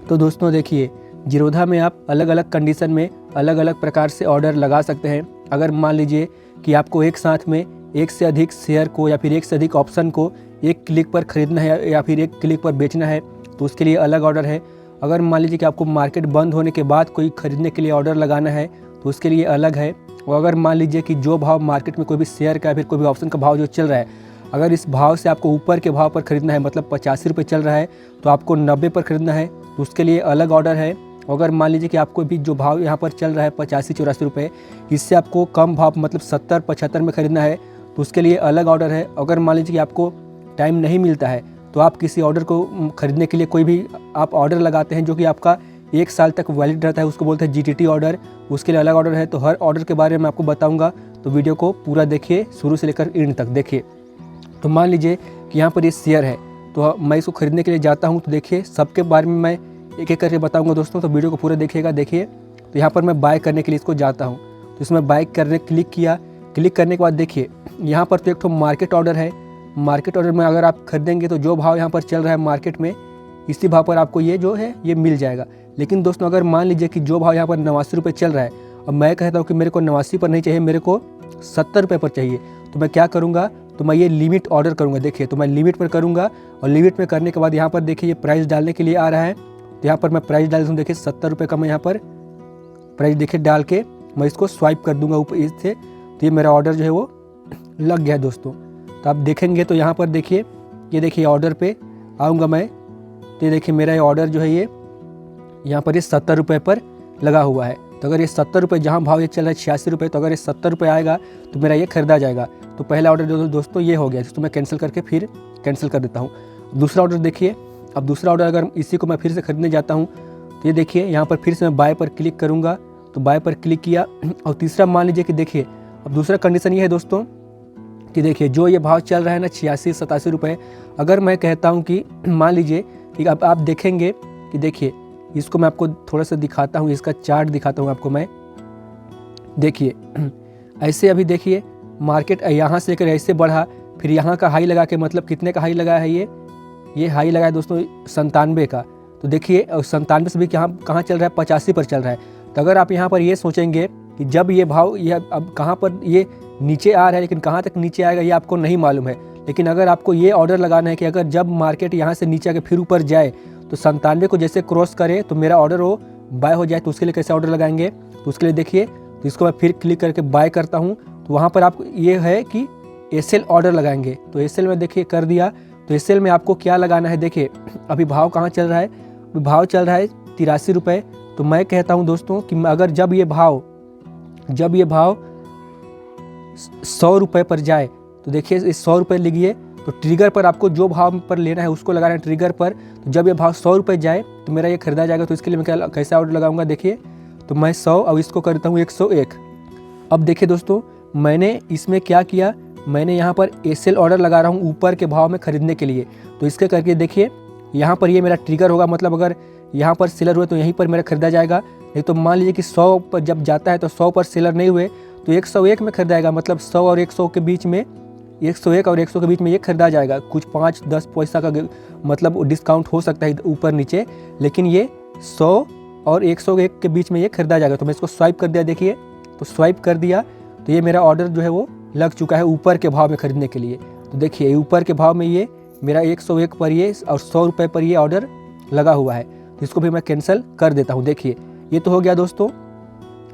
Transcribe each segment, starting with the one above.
तो दोस्तों देखिए, जीरोधा में आप अलग अलग कंडीशन में अलग अलग प्रकार से ऑर्डर लगा सकते हैं। अगर मान लीजिए कि आपको एक साथ में एक से अधिक शेयर को या फिर एक से अधिक ऑप्शन को एक क्लिक पर खरीदना है या फिर एक क्लिक पर बेचना है तो उसके लिए अलग ऑर्डर है। अगर मान लीजिए कि आपको मार्केट बंद होने के बाद कोई खरीदने के लिए ऑर्डर लगाना है तो उसके लिए अलग है। और अगर मान लीजिए कि जो भाव मार्केट में कोई भी शेयर का या फिर कोई भी ऑप्शन का भाव जो चल रहा है, अगर इस भाव से आपको ऊपर के भाव पर खरीदना है, मतलब 85 रुपये चल रहा है तो आपको 90 पर खरीदना है तो उसके लिए अलग ऑर्डर है। अगर मान लीजिए कि आपको भी जो भाव यहाँ पर चल रहा है 85-84 रुपये, इससे आपको कम भाव मतलब 70-75 में खरीदना है तो उसके लिए अलग ऑर्डर है। अगर मान लीजिए कि आपको टाइम नहीं मिलता है तो आप किसी ऑर्डर को खरीदने के लिए कोई भी आप ऑर्डर लगाते हैं जो कि आपका 1 साल तक वैलिड रहता है, उसको बोलते हैं GTT ऑर्डर, उसके लिए अलग ऑर्डर है। तो हर ऑर्डर के बारे में आपको बताऊँगा, तो वीडियो को पूरा देखिए, शुरू से लेकर एंड तक देखिए। तो मान लीजिए कि यहाँ पर ये शेयर है तो मैं इसको खरीदने के लिए जाता हूँ, तो देखिए सबके बारे में मैं एक एक करके बताऊंगा दोस्तों, तो वीडियो को पूरा देखिएगा। देखिए तो यहाँ पर मैं बाय करने के लिए इसको जाता हूँ, तो इसमें बाय करने क्लिक किया। क्लिक करने के बाद देखिए यहाँ पर तो एक तो मार्केट ऑर्डर है। मार्केट ऑर्डर में अगर आप खरीदेंगे तो जो भाव यहाँ पर चल रहा है मार्केट में, इसी भाव पर आपको ये जो है ये मिल जाएगा। लेकिन दोस्तों अगर मान लीजिए कि जो भाव यहाँ पर 89 रुपये चल रहा है, अब मैं कहता हूँ कि मेरे को 89 पर नहीं चाहिए, मेरे को 70 रुपये पर चाहिए, तो मैं क्या करूँगा, तो मैं ये लिमिट ऑर्डर करूँगा। देखिए तो मैं लिमिट पर करूँगा और लिमिट में करने के बाद यहाँ पर देखिए ये प्राइस डालने के लिए आ रहा है, तो यहाँ पर मैं प्राइस डाल दूँ। देखिए 70 रुपये का मैं यहाँ पर प्राइस देखिए डाल के मैं इसको स्वाइप कर दूँगा ऊपर इससे, तो ये मेरा ऑर्डर जो है वो लग गया दोस्तों। तो आप देखेंगे तो यहाँ पर देखिए, ये देखिए ऑर्डर पे आऊँगा मैं, तो ये देखिए मेरा ये ऑर्डर जो है ये यहाँ पर ये 70 रुपये पर लगा हुआ है। तो अगर ये 70 रुपये, जहाँ भाव ये चल रहा है 86 रुपये, तो अगर ये 70 रुपये आएगा तो मेरा ये खरीदा जाएगा। तो पहला ऑर्डर जो दोस्तों ये हो गया, तो मैं कैंसिल करके फिर कैंसिल कर देता हूँ। दूसरा ऑर्डर देखिए, अब दूसरा ऑर्डर अगर इसी को मैं फिर से खरीदने जाता हूँ तो ये देखिए यहाँ पर फिर से मैं बाय पर क्लिक करूँगा, तो बाय पर क्लिक किया। और तीसरा मान लीजिए कि देखिए अब दूसरा कंडीशन ये है दोस्तों कि देखिए जो ये भाव चल रहा है ना 86-87 रुपये, अगर मैं कहता हूँ कि मान लीजिए कि अब आप देखेंगे कि देखिए इसको मैं आपको थोड़ा सा दिखाता हूँ, इसका चार्ट दिखाता हूँ आपको मैं। देखिए ऐसे अभी देखिए मार्केट यहाँ से लेकर ऐसे बढ़ा, फिर यहाँ का हाई लगा के, मतलब कितने का हाई लगा है ये हाई लगा है दोस्तों 97 का। तो देखिए 97 से भी कहाँ चल रहा है, 85 पर चल रहा है। तो अगर आप यहाँ पर ये सोचेंगे कि जब ये भाव ये अब कहाँ पर ये नीचे आ रहा है, लेकिन कहाँ तक नीचे आएगा ये आपको नहीं मालूम है। लेकिन अगर आपको ये ऑर्डर लगाना है कि अगर जब मार्केट यहाँ से नीचे आके फिर ऊपर जाए तो 97 को जैसे क्रॉस करे तो मेरा ऑर्डर वो बाय हो जाए, तो उसके लिए कैसे ऑर्डर लगाएंगे, तो उसके लिए देखिए, तो इसको मैं फिर क्लिक करके बाय करता हूँ। तो वहाँ पर आपको ये है कि SL ऑर्डर लगाएंगे, तो SL में देखिए कर दिया। तो SL में आपको क्या लगाना है, देखिए अभी भाव कहाँ चल रहा है, भाव चल रहा है 83 रुपये। तो मैं कहता हूँ दोस्तों कि अगर जब ये भाव 100 रुपये पर जाए, तो देखिए इस 100 रुपये लिखिए, तो ट्रिगर पर आपको जो भाव पर लेना है उसको लगाना है ट्रिगर पर। तो जब ये भाव 100 रुपये जाए तो मेरा ये खरीदा जाएगा। तो इसके लिए मैं कैसा ऑर्डर लगाऊंगा, देखिए तो मैं 100 और इसको करता हूँ 101। अब देखिए दोस्तों मैंने इसमें क्या किया, मैंने यहाँ पर SL ऑर्डर लगा रहा हूँ ऊपर के भाव में खरीदने के लिए। तो इसके करके देखिए यहाँ पर ये मेरा ट्रिगर होगा, मतलब अगर यहाँ पर सेलर हुए तो यहीं पर मेरा खरीदा जाएगा। नहीं तो मान लीजिए कि 100 पर जब जाता है तो 100 पर सेलर नहीं हुए तो 101 में खरीदा जाएगा, मतलब 100 और 100 के बीच में, 101 और 100 के बीच में ये खरीदा जाएगा। कुछ 5-10 पैसा का मतलब डिस्काउंट हो सकता है ऊपर नीचे, लेकिन ये 100 और 101 के बीच में ये खरीदा जाएगा। तो मैं इसको स्वाइप कर दिया, देखिए तो स्वाइप कर दिया, तो ये मेरा ऑर्डर जो है वो लग चुका है ऊपर के भाव में खरीदने के लिए। तो देखिए ऊपर के भाव में ये मेरा 101 पर ये और 100 रुपये पर ये ऑर्डर लगा हुआ है। तो इसको भी मैं कैंसिल कर देता हूँ। देखिए ये तो हो गया दोस्तों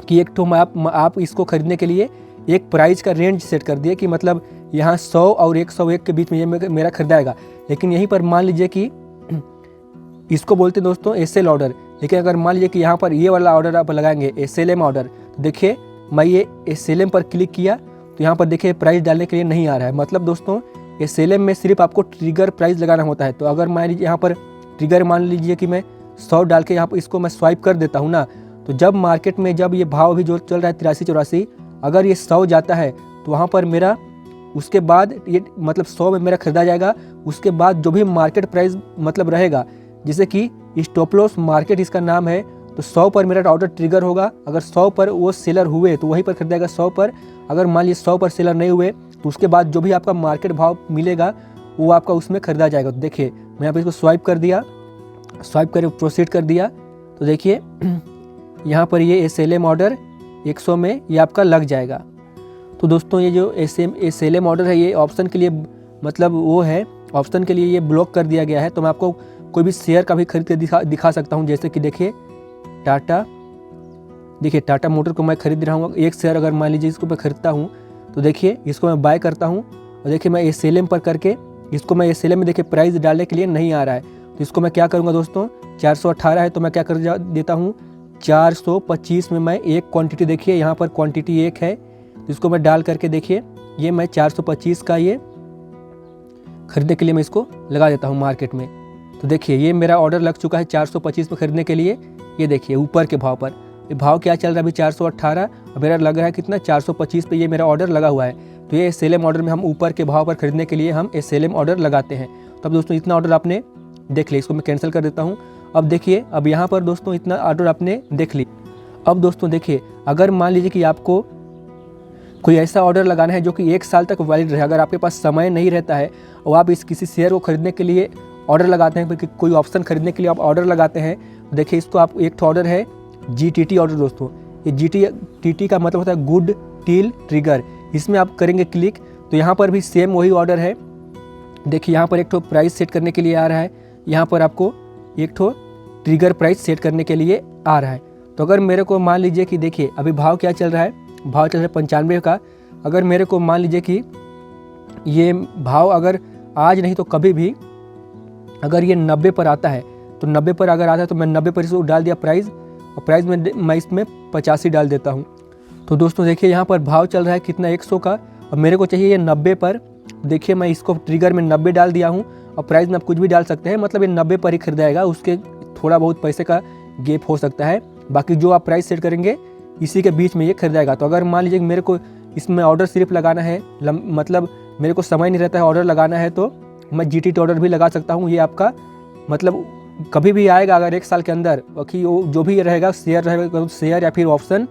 कि एक तो आप इसको खरीदने के लिए एक प्राइस का रेंज सेट कर दिए कि मतलब यहाँ 100 और 101 के बीच में ये मेरा खरीदाएगा। लेकिन यहीं पर मान लीजिए कि इसको बोलते हैं दोस्तों SL ऑर्डर। लेकिन अगर मान लीजिए कि यहाँ पर ये वाला ऑर्डर आप लगाएंगे SLM ऑर्डर, तो देखिए मैं ये SLM पर क्लिक किया तो यहाँ पर देखिए प्राइस डालने के लिए नहीं आ रहा है। मतलब दोस्तों SLM में सिर्फ आपको ट्रिगर प्राइस लगाना होता है। तो अगर मान लीजिए यहाँ पर ट्रिगर मान लीजिए कि मैं 100 डाल के यहाँ पर इसको मैं स्वाइप कर देता हूँ ना, तो जब मार्केट में जब ये भाव अभी जो चल रहा है 83-84, अगर ये 100 जाता है तो वहाँ पर मेरा उसके बाद ये मतलब 100 में मेरा खरीदा जाएगा। उसके बाद जो भी मार्केट प्राइस मतलब रहेगा, जैसे कि स्टॉप लॉस मार्केट इसका नाम है, तो 100 पर मेरा ऑर्डर ट्रिगर होगा। अगर 100 पर वो सेलर हुए तो वहीं पर खरीदेगा 100 पर। अगर मान लीजिए 100 पर सेलर नहीं हुए तो उसके बाद जो भी आपका मार्केट भाव मिलेगा वो आपका उसमें खरीदा जाएगा। तो देखिए मैं यहाँ पर इसको स्वाइप कर दिया, स्वाइप कर प्रोसीड कर दिया तो देखिए यहाँ पर ये SLM ऑर्डर 100 में ये आपका लग जाएगा। तो दोस्तों ये जो SLM ऑर्डर है ये ऑप्शन के लिए मतलब वो है, ऑप्शन के लिए ये ब्लॉक कर दिया गया है। तो मैं आपको कोई भी शेयर का भी खरीद के दिखा सकता हूँ। जैसे कि देखिए टाटा मोटर को मैं खरीद रहा हूँ, एक शेयर अगर मान लीजिए इसको मैं खरीदता हूँ तो देखिए इसको मैं बाय करता हूँ और देखिए मैं SLM पर करके इसको मैं SLM में देखिए प्राइस डालने के लिए नहीं आ रहा है। तो इसको मैं क्या करूँगा दोस्तों, 418 है तो मैं क्या कर देता हूँ 425 में मैं एक क्वांटिटी, देखिए यहाँ पर क्वांटिटी एक है तो इसको मैं डाल करके देखिए ये मैं 425 का ये खरीदने के लिए मैं इसको लगा देता हूँ मार्केट में। तो देखिए ये मेरा ऑर्डर लग चुका है 425 में खरीदने के लिए। ये देखिए ऊपर के भाव पर, ये भाव क्या चल रहा है अभी 418 और मेरा लग रहा है कितना 425 पे ये मेरा ऑर्डर लगा हुआ है। तो ये SLM ऑर्डर में हम ऊपर के भाव पर खरीदने के लिए हम SLM ऑर्डर लगाते हैं। तो अब दोस्तों इतना ऑर्डर आपने देख लिया, इसको मैं कैंसिल कर देता हूँ। अब देखिए अब यहाँ पर दोस्तों इतना ऑर्डर आपने देख ली। अब दोस्तों देखिए अगर मान लीजिए कि आपको कोई ऐसा ऑर्डर लगाना है जो कि 1 साल तक वैलिड रहे, अगर आपके पास समय नहीं रहता है और आप इस किसी शेयर को खरीदने के लिए ऑर्डर लगाते हैं, कोई ऑप्शन खरीदने के लिए आप ऑर्डर लगाते हैं, तो देखिए इसको आप एक ऑर्डर है GTT ऑर्डर दोस्तों। ये GTT का मतलब होता है गुड टील ट्रिगर। इसमें आप करेंगे क्लिक तो यहाँ पर भी सेम वही ऑर्डर है। देखिए यहाँ पर एक ठो प्राइस सेट करने के लिए आ रहा है, यहाँ पर आपको एक ठो ट्रिगर प्राइस सेट करने के लिए आ रहा है। तो अगर मेरे को मान लीजिए कि देखिए अभी भाव क्या चल रहा है, भाव चल रहा है 95 का। अगर मेरे को मान लीजिए कि ये भाव अगर आज नहीं तो कभी भी अगर ये 90 पर आता है तो 90 पर अगर आता है तो मैं 90 पर इसको डाल दिया प्राइस, और प्राइस में मैं इसमें 85 डाल देता हूँ। तो दोस्तों देखिए यहाँ पर भाव चल रहा है कितना 100 का और मेरे को चाहिए ये 90 पर। देखिए मैं इसको ट्रिगर में 90 डाल दिया हूँ और प्राइस में आप कुछ भी डाल सकते हैं, मतलब ये 90 पर ही खरीदाएगा, उसके थोड़ा बहुत पैसे का गैप हो सकता है, बाकी जो आप प्राइस सेट करेंगे इसी के बीच में ये खरीदाएगा। तो अगर मान लीजिए मेरे को इसमें ऑर्डर सिर्फ लगाना है, मतलब मेरे को समय नहीं रहता है ऑर्डर लगाना है, तो मैं GTT ऑर्डर भी लगा सकता हूँ। ये आपका मतलब कभी भी आएगा अगर 1 साल के अंदर, बाकी वो जो भी रहेगा शेयर रहेगा, शेयर या फिर ऑप्शन,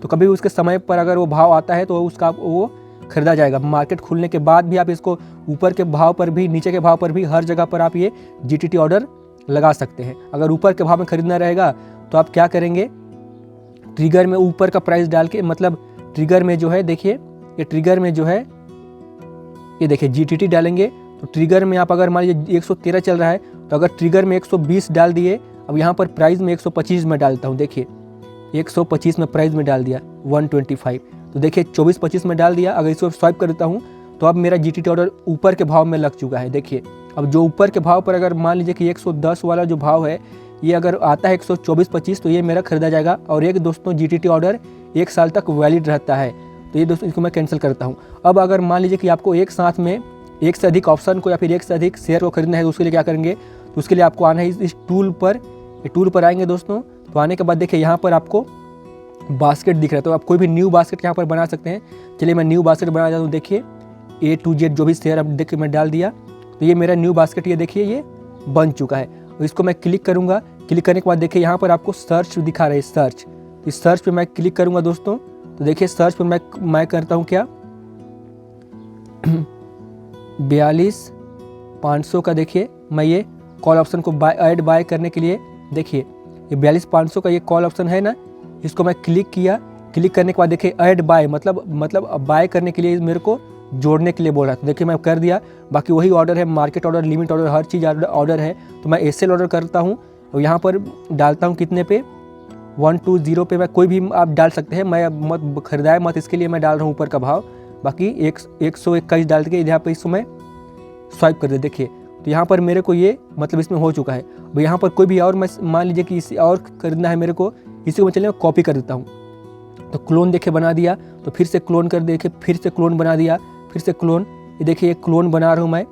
तो कभी भी उसके समय पर अगर वो भाव आता है तो उसका वो खरीदा जाएगा। मार्केट खुलने के बाद भी आप इसको ऊपर के भाव पर भी नीचे के भाव पर भी हर जगह पर आप ये GTT ऑर्डर लगा सकते हैं। अगर ऊपर के भाव में खरीदना रहेगा तो आप क्या करेंगे, ट्रिगर में ऊपर का प्राइस डाल के, मतलब ट्रिगर में जो है देखिए ये ट्रिगर में जो है ये देखिए GTT डालेंगे। तो ट्रिगर में आप अगर मान लीजिए 113 चल रहा है तो अगर ट्रिगर में 120 डाल दिए, अब यहाँ पर प्राइस में 125 में डालता हूँ, देखिए 125 में प्राइस में डाल दिया 125, तो देखिए 24-25 में डाल दिया। अगर इसको स्वाइप कर देता हूँ तो अब मेरा GTT ऑर्डर ऊपर के भाव में लग चुका है। देखिए अब जो ऊपर के भाव पर अगर मान लीजिए कि 110 वाला जो भाव है ये अगर आता है 124-25 तो ये मेरा खरीदा जाएगा। और एक दोस्तों GTT ऑर्डर 1 साल तक वैलिड रहता है, तो ये दोस्तों इसको मैं कैंसिल करता हूँ। अब अगर मान लीजिए कि आपको एक साथ में एक से अधिक ऑप्शन को या फिर एक से अधिक शेयर को खरीदना है तो उसके लिए क्या करेंगे, तो उसके लिए आपको आना है इस टूल पर आएंगे दोस्तों। तो आने के बाद देखिए यहाँ पर आपको बास्केट दिख रहा है, तो आप कोई भी न्यू बास्केट यहाँ पर बना सकते हैं। चलिए मैं न्यू बास्केट बना देता हूँ। देखिए A to Z जो भी शेयर अब देखिए मैं डाल दिया, तो ये मेरा न्यू बास्केट ये देखिए ये बन चुका है। और इसको मैं क्लिक करूँगा, क्लिक करने के बाद देखिए यहाँ पर आपको सर्च दिखा रहा है, सर्च। इस सर्च पे मैं क्लिक करूँगा दोस्तों, तो देखिए सर्च पे मैं करता हूँ क्या 42,500 का। देखिए मैं ये कॉल ऑप्शन को ऐड बाय करने के लिए, देखिए ये 42,500 का ये कॉल ऑप्शन है ना, इसको मैं क्लिक किया। क्लिक करने के बाद देखिए ऐड बाय मतलब बाय करने के लिए मेरे को जोड़ने के लिए बोल रहा था। देखिए मैं कर दिया, बाकी वही ऑर्डर है, मार्केट ऑर्डर, लिमिट ऑर्डर, हर चीज़ ऑर्डर है। तो मैं SL ऑर्डर करता हूँ और यहाँ पर डालता हूँ कितने पे 120 पे। मैं कोई भी आप डाल सकते हैं, मैं मत खरीदाए मत, इसके लिए मैं डाल रहा हूँ ऊपर का भाव। बाकी 121 डाल के यहाँ पर इसको मैं स्वाइप कर दे। देखिए तो यहाँ पर मेरे को ये मतलब इसमें हो चुका है। अब यहाँ पर कोई भी और मैं मान लीजिए कि इसी और खरीदना है मेरे को, इसी को मैं चलिए कॉपी कर देता हूँ। तो क्लोन देखे बना दिया, तो फिर से क्लोन कर देखे, फिर से क्लोन बना दिया, फिर से क्लोन। ये देखिए ये क्लोन बना रहा हूँ मैं।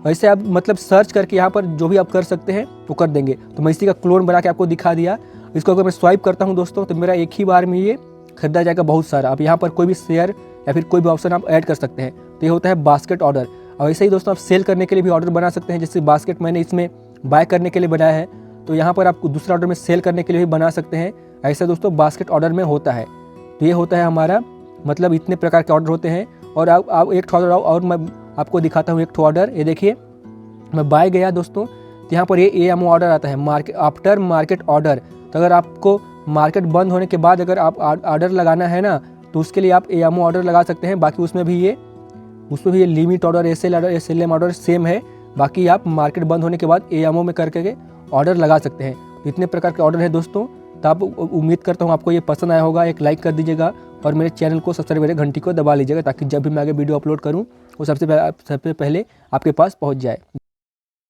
वैसे आप मतलब सर्च करके यहाँ पर जो भी आप कर सकते हैं वो कर देंगे। तो मैं इसी का क्लोन बना के आपको दिखा दिया। इसको अगर मैं स्वाइप करता हूँ दोस्तों तो मेरा एक ही बार में ये खरीदा जाएगा बहुत सारा। आप यहाँ पर कोई भी शेयर या फिर कोई भी ऑप्शन आप ऐड कर सकते हैं। तो ये होता है बास्केट ऑर्डर। और ऐसे ही दोस्तों आप सेल करने के लिए भी ऑर्डर बना सकते हैं। जैसे बास्केट मैंने इसमें बाय करने के लिए बनाया है, तो यहाँ पर आप दूसरा ऑर्डर में सेल करने के लिए भी बना सकते हैं। ऐसा दोस्तों बास्केट ऑर्डर में होता है। तो ये होता है हमारा मतलब इतने प्रकार के ऑर्डर होते हैं। और आप एक ऑर्डर और मैं आपको दिखाता हूँ, एक ऑर्डर। ये देखिए मैं बाय गया दोस्तों, तो यहाँ पर ये AMO ऑर्डर आता है, आफ्टर मार्केट ऑर्डर। तो अगर आपको मार्केट बंद होने के बाद अगर आप ऑर्डर लगाना है ना, तो उसके लिए आप AMO ऑर्डर लगा सकते हैं। बाकी उसमें भी ये limit order, SLM order same है। बाकी आप मार्केट बंद होने के बाद AMO में करके ऑर्डर लगा सकते हैं। तो इतने प्रकार के ऑर्डर है दोस्तों। तो आप उम्मीद करता हूँ आपको ये पसंद आया होगा। एक लाइक कर दीजिएगा और मेरे चैनल को सब्सक्राइब करके घंटी को दबा लीजिएगा, ताकि जब भी मैं आगे वीडियो अपलोड करूँ वो सबसे पहले आपके पास पहुँच जाए।